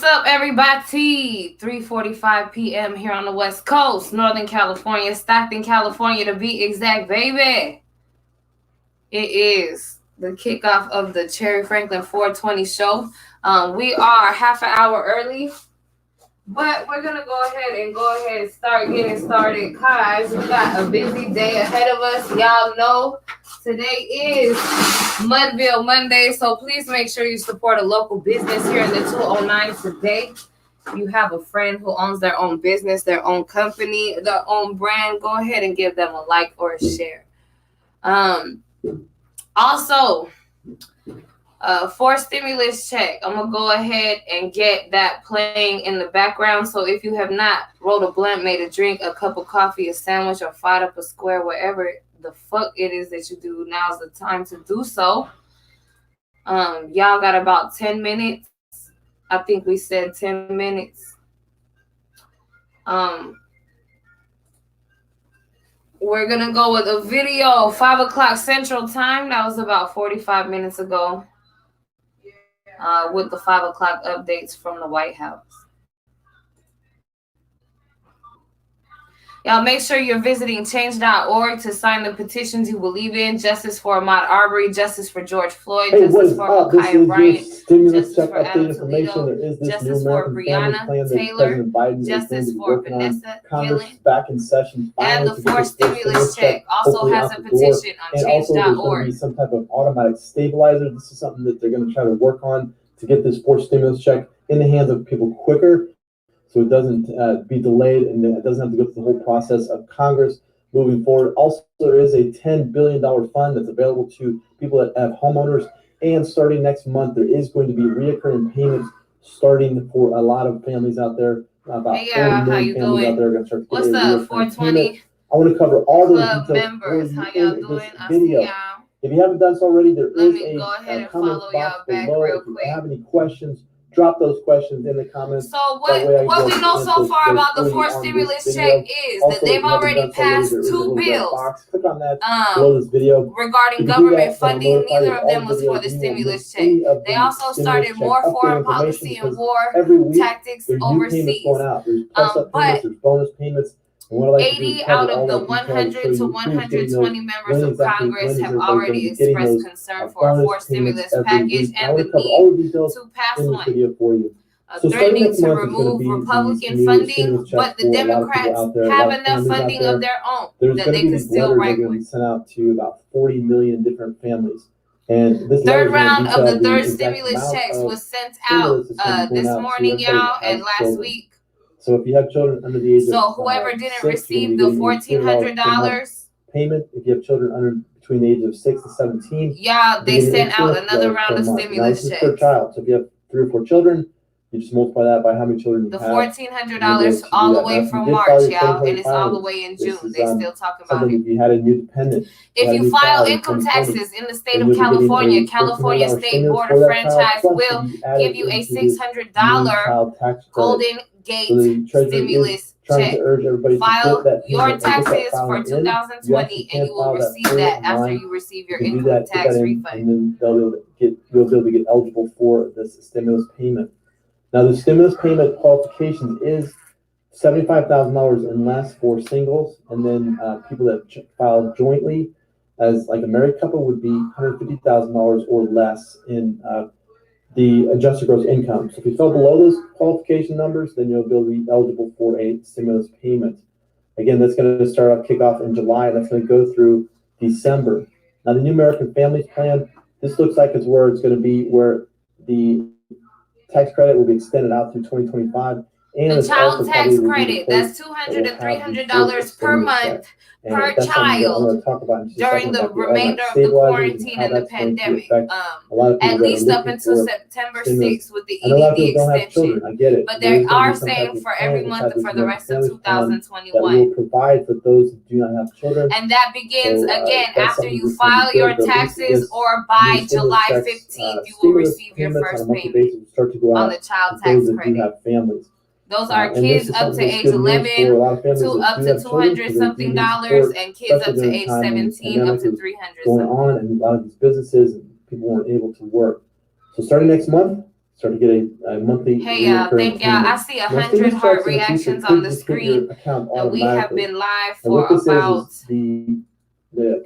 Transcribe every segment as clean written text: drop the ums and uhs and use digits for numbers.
up, everybody? 3:45 p.m. here on the West Coast, Northern California, Stockton, California, to be exact, baby. It is the kickoff of the Cherry Franklin 420 show. We are half an hour early, but we're gonna go ahead and start getting started, guys. We got a busy day ahead of us. Y'all know today is Mudville Monday, so please make sure you support a local business here in the 209 today. If you have a friend who owns their own business, their own company, their own brand, go ahead and give them a like or a share. Also, for stimulus check, I'm gonna go ahead and get that playing in the background. So if you have not rolled a blunt, made a drink, a cup of coffee, a sandwich, or fired up a square, whatever the fuck it is that you do, now's the time to do so. Y'all got about 10 minutes. I think we said 10 minutes. We're gonna go with a video, 5 o'clock Central Time. That was about 45 minutes ago. With the 5 o'clock updates from the White House. Y'all make sure you're visiting change.org to sign the petitions you believe in. Justice for Ahmaud Arbery, justice for George Floyd, justice for Ma'Khia Bryant, justice for Adam Toledo, justice for Breonna Taylor, justice for Vanessa Gillen, and the fourth stimulus check also has a petition on change.org. Some type of automatic stabilizer. This is something that they're going to try to work on to get this fourth stimulus check in the hands of people quicker, so it doesn't be delayed and it doesn't have to go through the whole process of Congress moving forward. Also, there is a $10 billion fund that's available to people that have homeowners, and starting next month, there is going to be reoccurring payments starting for a lot of families out there. About 40 million families out there are going to start to get What's up, 420? I want to cover all those Club details members. How y'all doing? I video. see y'all. If you haven't done so already, there Let is me go ahead a and comment follow box y'all back below. real If you quick. have any questions, drop those questions in the comments. So what we know so far about the fourth stimulus check is that they've already passed two bills Click on that below this video. regarding government funding. Neither of them was for the stimulus check. They also started more foreign policy and war tactics overseas. But 80 out of the 100 to 120 members of Congress have already expressed concern for a fourth stimulus package and the need to pass one. Threatening to remove Republican funding, but the Democrats have enough funding of their own that they can still write one. Sent out to about 40 million different families. And this third round of the third stimulus checks was sent out this morning, y'all, and last week. So if you have children under the age of so whoever didn't receive the $1,400 payment, if you have children under between the age of 6 to 17, y'all, they sent out another round of stimulus checks. Per child. So if you have 3 or 4 children, you just multiply that by how many children you have. The $1,400 all the way from March, y'all, and it's all the way in June. They still talking about it. If you had a new dependent, if you file income taxes in the state of California, California State Board of Franchise will give you a $600 Golden Gate stimulus check. File your taxes for 2020 and you will receive that after you receive your income tax refund. And then you'll be able to get eligible for this stimulus payment. Now, the stimulus payment qualifications is $75,000 and less for singles, and then people that file jointly as like a married couple would be $150,000 or less in the adjusted gross income. So if you fell below those qualification numbers, then you'll be eligible for a stimulus payment. Again, that's going to start off kickoff in July, and that's going to go through December. Now, the New American Families Plan, this looks like it's where it's going to be where the tax credit will be extended out through 2025. And the child tax credit, that's $200 to $300 per month per child during the remainder of the quarantine and the pandemic. At least up until September 6th with the EDD extension. But they are saying for every month for the rest of 2021. Provide for those who do not have children. And that begins again after you file your taxes or by July 15th, you will receive your first payment on the child tax credit. Those are kids up to age 11 to up to $200-something dollars, and kids up to age 17 up to $300 going on, and a lot of these businesses and people weren't able to work. So starting next month, start to get a monthly. Hey y'all, thank y'all. I see 100 heart reactions on the screen, and we have been live for about the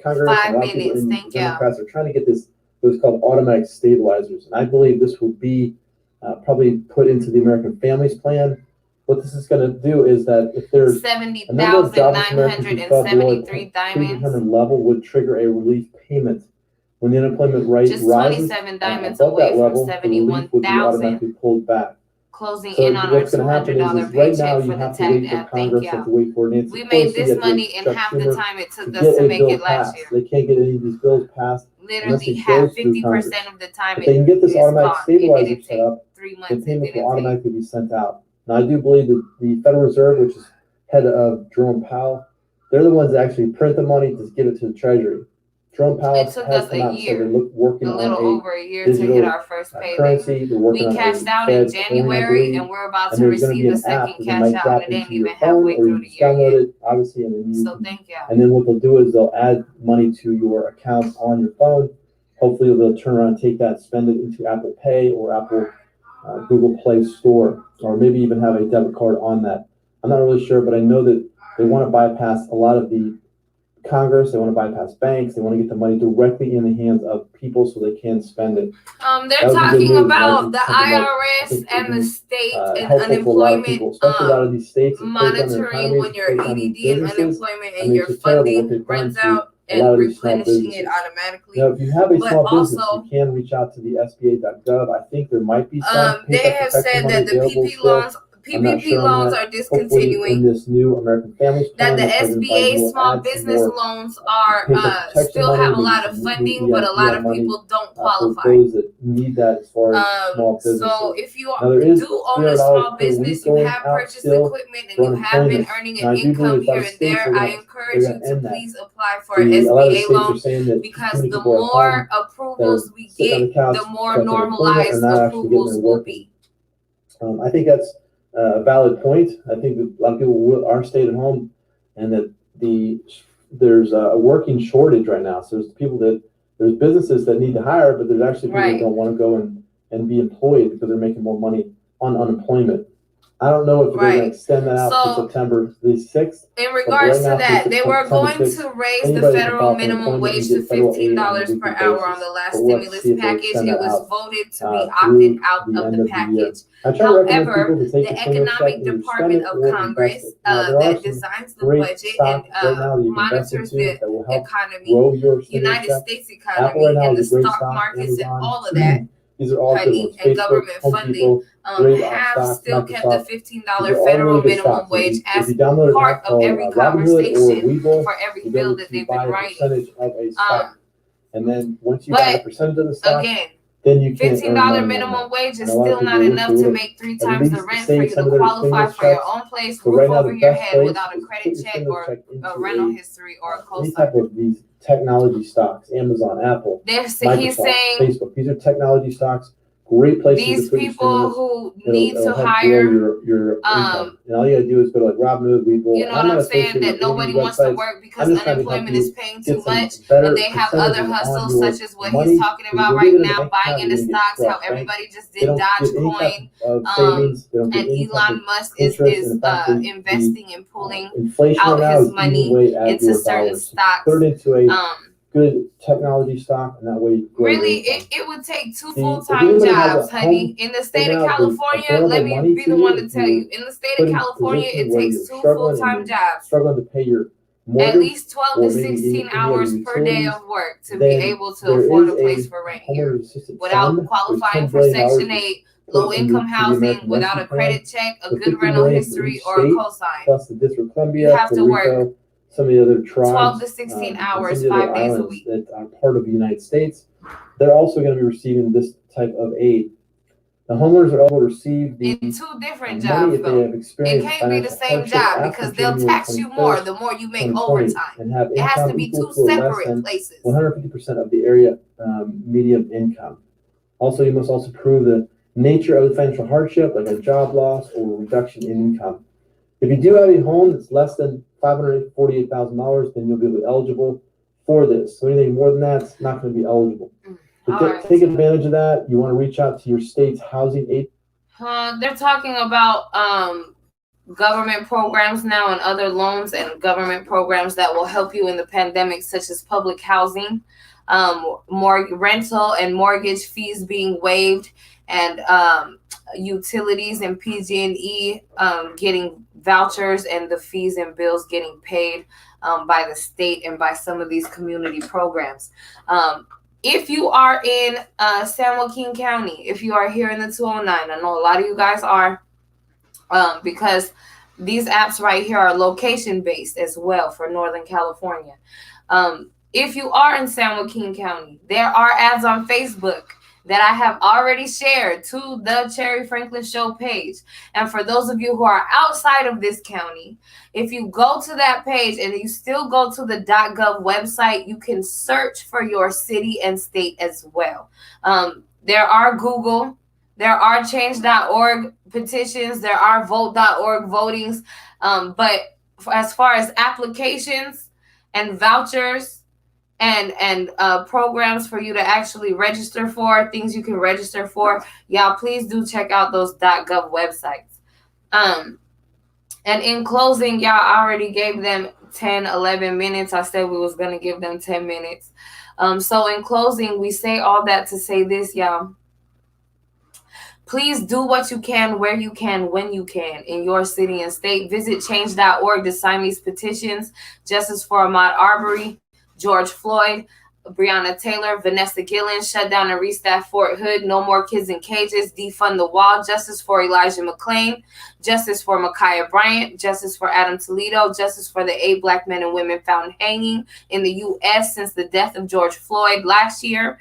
Congress 5 minutes. Thank y'all. Democrats are trying to get this what's called automatic stabilizers, and I believe this will be probably put into the American Families Plan. What this is going to do is that if there's 70,973 diamonds, level would trigger a relief payment. When the unemployment rate just rises 27 diamonds above away that level, from the relief would be 71,000. automatically pulled back. Closing So in on our what's going to happen $200 is right now paycheck you for the have to wait tag for app. Thank Congress, you have to y'all. wait for Nancy We Pelosi, made this you have to money wait in for Chuck half the Schumer time it took to us get to a make bill it last passed. year. They can't get any of these bills passed unless Literally it half, goes through 50% Congress. of the time If they can get this automatic gone. stabilizer set Take up, 3 the months. It payments will didn't take. automatically be sent out. Now, I do believe that the Federal Reserve, which is head of Jerome Powell, they're the ones that actually print the money to give it to the Treasury. Jerome Powell It took has us come a out and said year, they're working a little on over a year to digital hit our first payday. currency. They're working We on cashed out Fed in January, coin, and we're about and to there's going to receive be the an app second that cash might out, drop and it ain't into your even phone, halfway or through you the just year download yet. it, obviously, and then you So thank y'all. and then what they'll do is they'll add money to your accounts on your phone. Hopefully, they'll turn around and take that, spend it into Apple Pay or Apple Google Play Store, or maybe even have a debit card on that. I'm not really sure, but I know that they want to bypass a lot of the Congress. They want to bypass banks. They want to get the money directly in the hands of people so they can spend it. They're talking about the IRS and the state and unemployment especially a lot of these states monitoring when your EDD and unemployment and your funding runs out and replenishing it automatically. Now, if you have a small business, you can reach out to the SBA.gov. I think there might be some. They have said that the PPP loans are discontinuing. In this new American Families Plan, that the SBA small business loans are still have a lot of funding, but a lot of people don't qualify. For those that need that as far as small businesses. So if you do own a small business, you have purchased equipment, and you have been earning an income here and there, I encourage you to please apply for an SBA loan, because the more approvals we get, the more normalized approvals will be. I think that's a valid point. I think that a lot of people are staying at home, and that there's a working shortage right now. So there's businesses that need to hire, but there's actually people that don't want to go and be employed because they're making more money on unemployment. I don't know if they're going to extend that out to September the 6th. In regards to that, they were going to raise the federal minimum wage to $15 per hour on the last stimulus package. It was voted to be opted out of the package. However, the Economic Department of Congress that designs the budget and monitors the economy, United States economy, and the stock markets and all of that, honey, and government funding, have still kept the $15 federal minimum wage as part of every conversation for every bill that they've been writing. And then once you buy a percentage of the stock, again, then you can $15 minimum wage is still not enough to make 3 times the rent for you to qualify for your own place, roof over your head without a credit check or a rental history or a any type cosign. of these technology stocks, Amazon, Apple, He's Microsoft, saying Facebook. These are technology stocks. Great places these to put people who need to help hire your income. And all you gotta do is go to like Robinhood, Webull. You know what I'm saying? That nobody wants to work because unemployment is paying too much, and they have other hustles such as what he's talking about right now, buying into stocks. How everybody just did Dogecoin, and Elon Musk is investing and pulling out his money into certain stocks. Good technology stock, and that way really it would take 2 full-time jobs, honey. In the state of California, let me be the one to tell you, in the state of California, it takes 2 full-time jobs, struggling to pay your mortgage, at least 12 to 16 hours per day of work to be able to afford a place for rent here without qualifying for Section 8, low-income housing, without a credit check, a good rental history, or a cosign. Plus the District of Columbia, you have to work some of the other tribes, 12 to 16 hours, 5 days a week, that are part of the United States. They're also going to be receiving this type of aid. The homeowners are able to receive the in 2 different jobs, though. It can't be the same job because they'll tax you more the more you make overtime. It has to be 2 separate places. 150% of the area median income. Also, you must also prove the nature of the financial hardship, like a job loss or reduction in income. If you do have a home that's less than $548,000, then you'll be eligible for this. So anything more than that, it's not going to be eligible. So All right. take advantage of that. You want to reach out to your state's housing aid. They're talking about government programs now and other loans and government programs that will help you in the pandemic, such as public housing, more rental and mortgage fees being waived, and utilities and PG&E getting vouchers, and the fees and bills getting paid by the state and by some of these community programs. If you are in San Joaquin County, if you are here in the 209, I know a lot of you guys are, because these apps right here are location based as well for Northern California. If you are in San Joaquin County, there are ads on Facebook that I have already shared to the Cherry Franklin Show page. And for those of you who are outside of this county, if you go to that page and you still go to the .gov website, you can search for your city and state as well. There are Google, there are change.org petitions, there are vote.org votings, but as far as applications and vouchers and programs for you to actually register for, things you can register for, y'all please do check out those .gov websites. And in closing, y'all, I already gave them 10, 11 minutes. I said we was going to give them 10 minutes. So in closing, we say all that to say this, y'all. Please do what you can, where you can, when you can in your city and state. Visit change.org to sign these petitions. Justice for Ahmaud Arbery, George Floyd, Breonna Taylor, Vanessa Gillen, shut down and restaff Fort Hood, no more kids in cages, defund the wall, justice for Elijah McClain, justice for Ma'Khia Bryant, justice for Adam Toledo, justice for the 8 Black men and women found hanging in the U.S. since the death of George Floyd last year.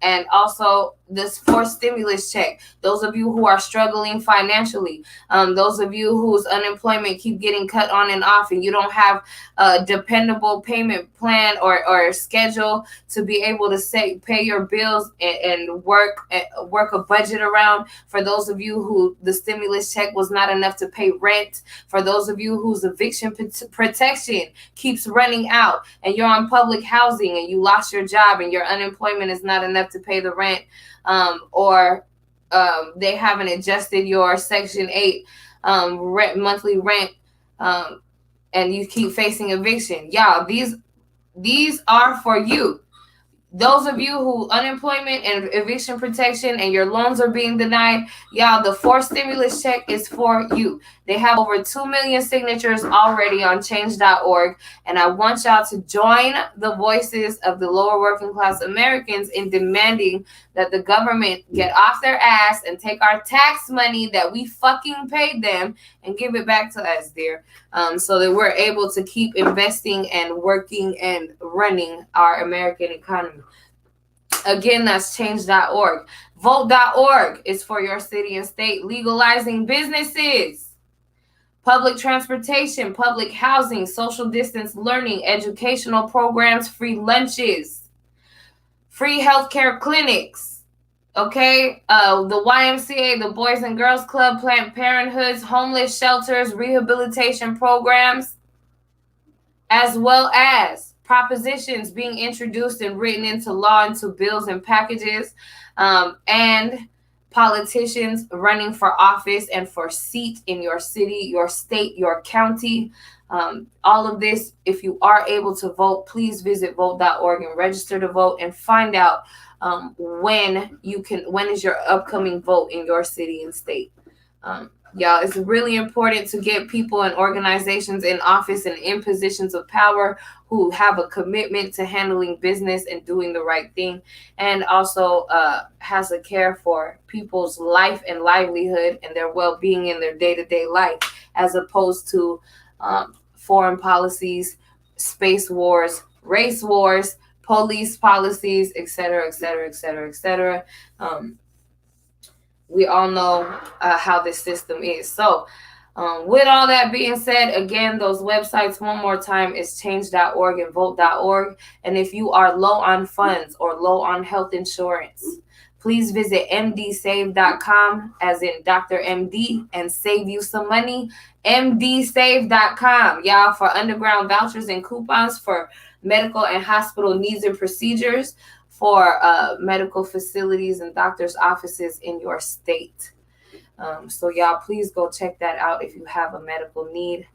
And also this forced stimulus check. Those of you who are struggling financially, those of you whose unemployment keep getting cut on and off, and you don't have a dependable payment plan or schedule to be able to pay your bills and work a budget around. For those of you who the stimulus check was not enough to pay rent, for those of you whose eviction protection keeps running out, and you're on public housing and you lost your job and your unemployment is not enough to pay the rent, or they haven't adjusted your Section 8 monthly rent, and you keep facing eviction. Y'all, these are for you. Those of you who unemployment and eviction protection and your loans are being denied, y'all, the forced stimulus check is for you. They have over 2 million signatures already on change.org. And I want y'all to join the voices of the lower working class Americans in demanding that the government get off their ass and take our tax money that we fucking paid them and give it back to us, dear. So that we're able to keep investing and working and running our American economy. Again, that's change.org. Vote.org is for your city and state. Legalizing businesses, public transportation, public housing, social distance learning, educational programs, free lunches, free healthcare clinics. Okay, the YMCA, the Boys and Girls Club, Planned Parenthoods, homeless shelters, rehabilitation programs, as well as propositions being introduced and written into law, into bills and packages, and politicians running for office and for seat in your city, your state, your county. All of this, if you are able to vote, please visit vote.org and register to vote and find out when is your upcoming vote in your city and state. Y'all, it's really important to get people and organizations in office and in positions of power who have a commitment to handling business and doing the right thing, and also has a care for people's life and livelihood and their well-being in their day-to-day life, as opposed to foreign policies, space wars, race wars, police policies, etc., etc., etc., etc. We all know how this system is. So with all that being said, again, those websites one more time is change.org and vote.org. And if you are low on funds or low on health insurance, please visit mdsave.com, as in Dr. MD, and save you some money. mdsave.com, y'all, for underground vouchers and coupons for medical and hospital needs and procedures, for medical facilities and doctors' offices in your state. So y'all, please go check that out if you have a medical need.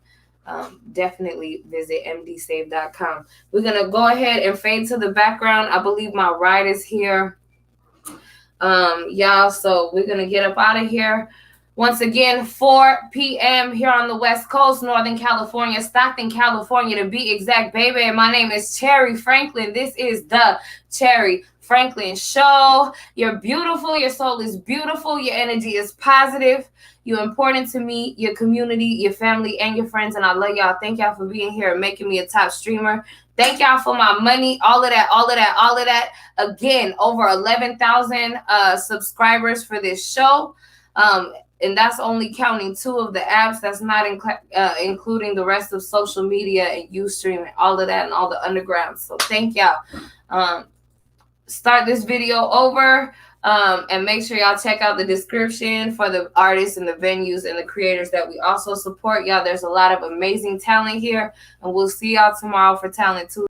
Definitely visit mdsave.com. We're going to go ahead and fade to the background. I believe my ride is here. Y'all, so we're going to get up out of here. Once again, 4 p.m. here on the West Coast, Northern California, Stockton, California, to be exact, baby. My name is Cherry Franklin. This is the Cherry Franklin Show. You're beautiful. Your soul is beautiful. Your energy is positive. You're important to me, your community, your family, and your friends, and I love y'all. Thank y'all for being here and making me a top streamer. Thank y'all for my money, all of that. Again, over 11,000 subscribers for this show. And that's only counting 2 of the apps. That's not including the rest of social media and Ustream and all of that and all the underground. So thank y'all. Start this video over and make sure y'all check out the description for the artists and the venues and the creators that we also support. Y'all, there's a lot of amazing talent here. And we'll see y'all tomorrow for Talent Tuesday.